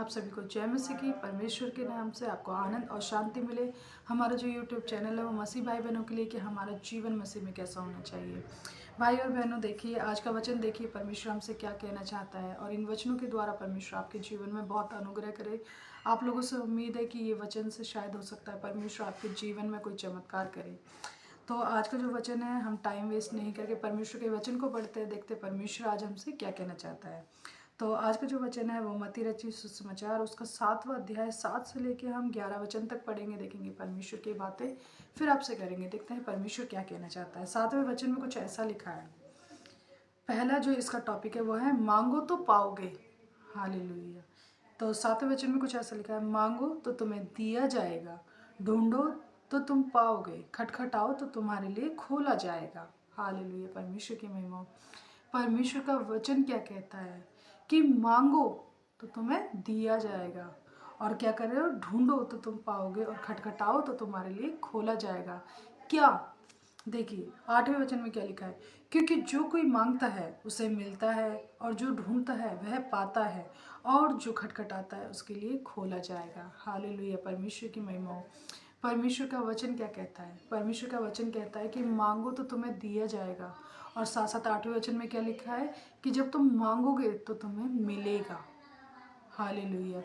आप सभी को जय मसीह की। परमेश्वर के नाम से आपको आनंद और शांति मिले। हमारा जो यूट्यूब चैनल है वो मसीह भाई बहनों के लिए कि हमारा जीवन मसीह में कैसा होना चाहिए। भाई और बहनों, देखिए आज का वचन, देखिए परमेश्वर हमसे क्या कहना चाहता है और इन वचनों के द्वारा परमेश्वर आपके जीवन में बहुत अनुग्रह करे। आप लोगों से उम्मीद है कि ये वचन से शायद हो सकता है परमेश्वर आपके जीवन में कोई चमत्कार करे। तो आज का जो वचन है, हम टाइम वेस्ट नहीं करके परमेश्वर के वचन को पढ़ते हैं, देखते परमेश्वर आज हमसे क्या कहना चाहता है। तो आज का जो वचन है वो मत्ती रचित सुसमाचार उसका 7वां अध्याय 7 से लेके हम 11 वचन तक पढ़ेंगे, देखेंगे परमेश्वर की बातें, फिर आपसे करेंगे, देखते हैं परमेश्वर क्या कहना चाहता है। 7वें वचन में कुछ ऐसा लिखा है। पहला जो इसका टॉपिक है वो है मांगो तो पाओगे। हालेलुया। तो 7वें वचन में कुछ ऐसा लिखा है, मांगो तो तुम्हें दिया जाएगा, ढूंढो तो तुम पाओगे, खटखटाओ तो तुम्हारे लिए खोला जाएगा। हालेलुया, परमेश्वर की महिमा हो। परमेश्वर का वचन क्या कहता है कि मांगो तो तुम्हें दिया जाएगा, और क्या कर रहे हो, ढूंढो तो तुम पाओगे, और खटखटाओ तो तुम्हारे लिए खोला जाएगा। क्या? देखिए 8वें वचन में क्या लिखा है, क्योंकि जो कोई मांगता है उसे मिलता है, और जो ढूंढता है वह पाता है, और जो खटखटाता है उसके लिए खोला जाएगा। हालेलुया, परमेश्वर की महिमा हो। परमेश्वर का वचन क्या कहता है? परमेश्वर का वचन कहता है कि मांगो तो तुम्हें दिया जाएगा, और साथ साथ 8वें वचन में क्या लिखा है कि जब तुम मांगोगे तो तुम्हें मिलेगा। हालेलुया।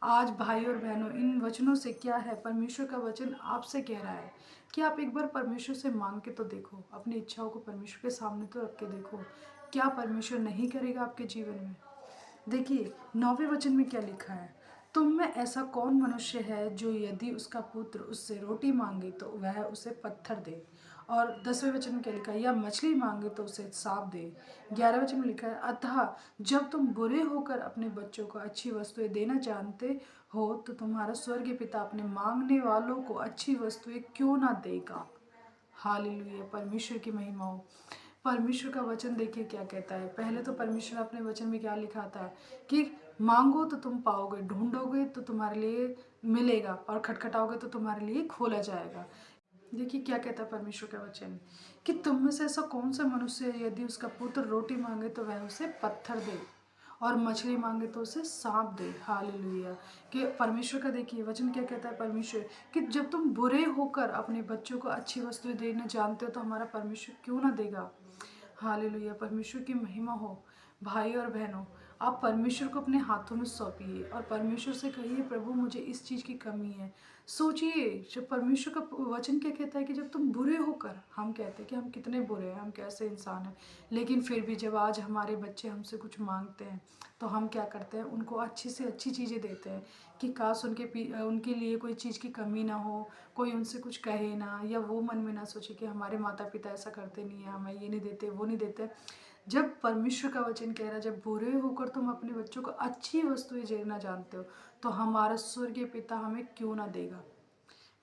आज भाई और बहनों, इन वचनों से क्या है, परमेश्वर का वचन आपसे कह रहा है कि आप एक बार परमेश्वर से मांग के तो देखो, अपनी इच्छाओं को परमेश्वर के सामने तो रख के देखो, क्या परमेश्वर नहीं करेगा आपके जीवन में। देखिए 9वें वचन में क्या लिखा है, तुम में ऐसा कौन मनुष्य है जो यदि उसका पुत्र उससे रोटी मांगे तो वह उसे पत्थर दे। और 10वें वचन में क्या लिखा है, या मछली मांगे तो उसे सांप दे। 11वें वचन में लिखा है, अतः जब तुम बुरे होकर अपने बच्चों को अच्छी वस्तुएं देना जानते हो तो तुम्हारा स्वर्गीय पिता अपने मांगने वालों को अच्छी वस्तुएं क्यों ना देगा। हालेलुया, परमेश्वर की महिमा हो। परमेश्वर का वचन देखिए क्या कहता है। पहले तो परमेश्वर अपने वचन में क्या लिखा था कि मांगो तो तुम पाओगे, ढूंढोगे तो तुम्हारे लिए मिलेगा, और खटखटाओगे तो तुम्हारे लिए खोला जाएगा। देखिए क्या कहता है परमेश्वर का वचन कि तुम में से ऐसा कौन सा मनुष्य है यदि उसका पुत्र रोटी मांगे तो वह उसे पत्थर दे, और मछली मांगे तो उसे सांप दे। हालेलुया। कि परमेश्वर का देखिए वचन क्या कहता है परमेश्वर कि जब तुम बुरे होकर अपने बच्चों को अच्छी वस्तुएं देना जानते हो तो हमारा परमेश्वर क्यों ना देगा। हालेलुया, परमेश्वर की महिमा हो। भाई और बहनों, आप परमेश्वर को अपने हाथों में सौंपिए और परमेश्वर से कहिए, प्रभु मुझे इस चीज़ की कमी है। सोचिए, जब परमेश्वर का वचन क्या कहता है कि जब तुम बुरे होकर, हम कहते हैं कि हम कितने बुरे हैं, हम कैसे इंसान हैं, लेकिन फिर भी जब आज हमारे बच्चे हमसे कुछ मांगते हैं तो हम क्या करते हैं, उनको अच्छी से अच्छी चीज़ें देते हैं कि काश उनके लिए कोई चीज़ की कमी ना हो, कोई उनसे कुछ कहे ना, या वो मन में ना सोचे कि हमारे माता पिता ऐसा करते नहीं है, हमें ये नहीं देते, वो नहीं देते। जब परमेश्वर का वचन कह रहा है, जब बुरे होकर तुम अपने बच्चों को अच्छी वस्तुएं देना जानते हो तो हमारा स्वर्गीय पिता हमें क्यों ना देगा।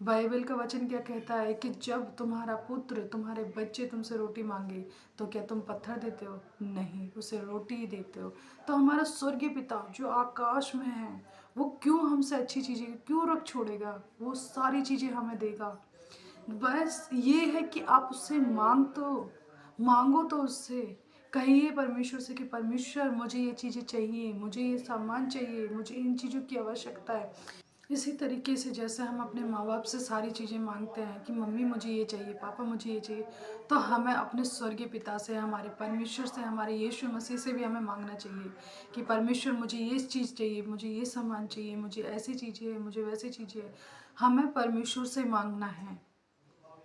बाइबल का वचन क्या कहता है कि जब तुम्हारा पुत्र, तुम्हारे बच्चे तुमसे रोटी मांगे तो क्या तुम पत्थर देते हो? नहीं, उसे रोटी ही देते हो। तो हमारा स्वर्गीय पिता जो आकाश में है वो क्यों हमसे अच्छी चीज़ें क्यों रख छोड़ेगा, वो सारी चीज़ें हमें देगा। बस ये है कि आप उससे मांगो तो उससे कहिए परमेश्वर से कि परमेश्वर मुझे ये चीज़ें चाहिए, मुझे ये सामान चाहिए, मुझे इन चीज़ों की आवश्यकता है। इसी तरीके से जैसे हम अपने माँ बाप से सारी चीज़ें मांगते हैं कि मम्मी मुझे ये चाहिए, पापा मुझे ये चाहिए, तो हमें अपने स्वर्गीय पिता से, हमारे परमेश्वर से, हमारे यीशु मसीह से भी हमें मांगना चाहिए कि परमेश्वर मुझे ये चीज़ चाहिए, मुझे ये सामान चाहिए, मुझे ऐसी चीज़ें है, मुझे वैसी चीज़ें है। हमें परमेश्वर से मांगना है।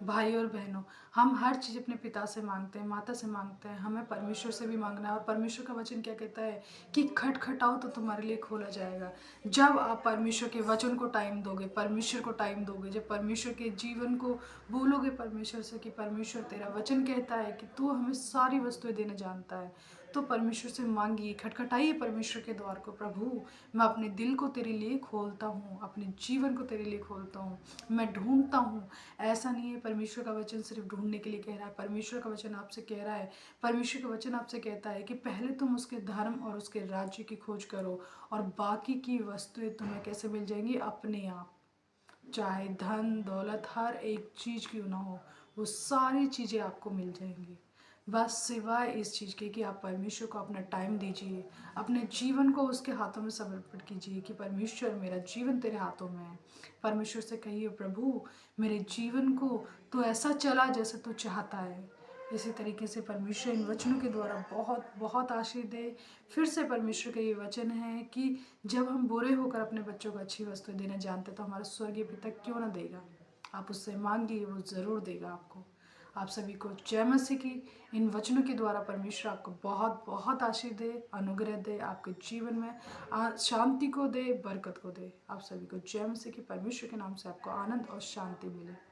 भाई और बहनों, हम हर चीज़ अपने पिता से मांगते हैं, माता से मांगते हैं, हमें परमेश्वर से भी मांगना है। और परमेश्वर का वचन क्या कहता है कि खटखटाओ तो तुम्हारे लिए खोला जाएगा। जब आप परमेश्वर के वचन को टाइम दोगे, परमेश्वर को टाइम दोगे, जब परमेश्वर के जीवन को बोलोगे परमेश्वर से कि परमेश्वर तेरा वचन कहता है कि तू हमें सारी वस्तुएं देना जानता है, तो परमेश्वर से मांगिए, खटखटाइए परमेश्वर के द्वार को, प्रभु मैं अपने दिल को तेरे लिए खोलता हूँ, अपने जीवन को तेरे लिए खोलता हूँ, मैं ढूंढता हूँ। ऐसा नहीं है परमेश्वर का वचन सिर्फ ढूंढने के लिए कह रहा है, परमेश्वर का वचन आपसे कह रहा है, परमेश्वर का वचन आपसे कहता है कि पहले तुम उसके धर्म और उसके राज्य की खोज करो, और बाकी की वस्तुएं तुम्हें कैसे मिल जाएंगी, अपने आप। चाहे धन दौलत हर एक चीज़ क्यों ना हो, वो सारी चीज़ें आपको मिल जाएंगी। बस सिवाय इस चीज़ के कि आप परमेश्वर को अपना टाइम दीजिए, अपने जीवन को उसके हाथों में समर्पित कीजिए कि परमेश्वर मेरा जीवन तेरे हाथों में है। परमेश्वर से कहिए प्रभु मेरे जीवन को तू ऐसा चला जैसे तू चाहता है। इसी तरीके से परमेश्वर इन वचनों के द्वारा बहुत बहुत आशीष दे। फिर से परमेश्वर का ये वचन है कि जब हम बुरे होकर अपने बच्चों को अच्छी वस्तु देना जानते तो हमारा स्वर्गीय पिता क्यों ना देगा। आप उससे मांगिए, वो ज़रूर देगा आपको। आप सभी को जय मसीह की। इन वचनों के द्वारा परमेश्वर आपको बहुत बहुत आशीष दे, अनुग्रह दे, आपके जीवन में शांति को दे, बरकत को दे। आप सभी को जय मसीह की। परमेश्वर के नाम से आपको आनंद और शांति मिले।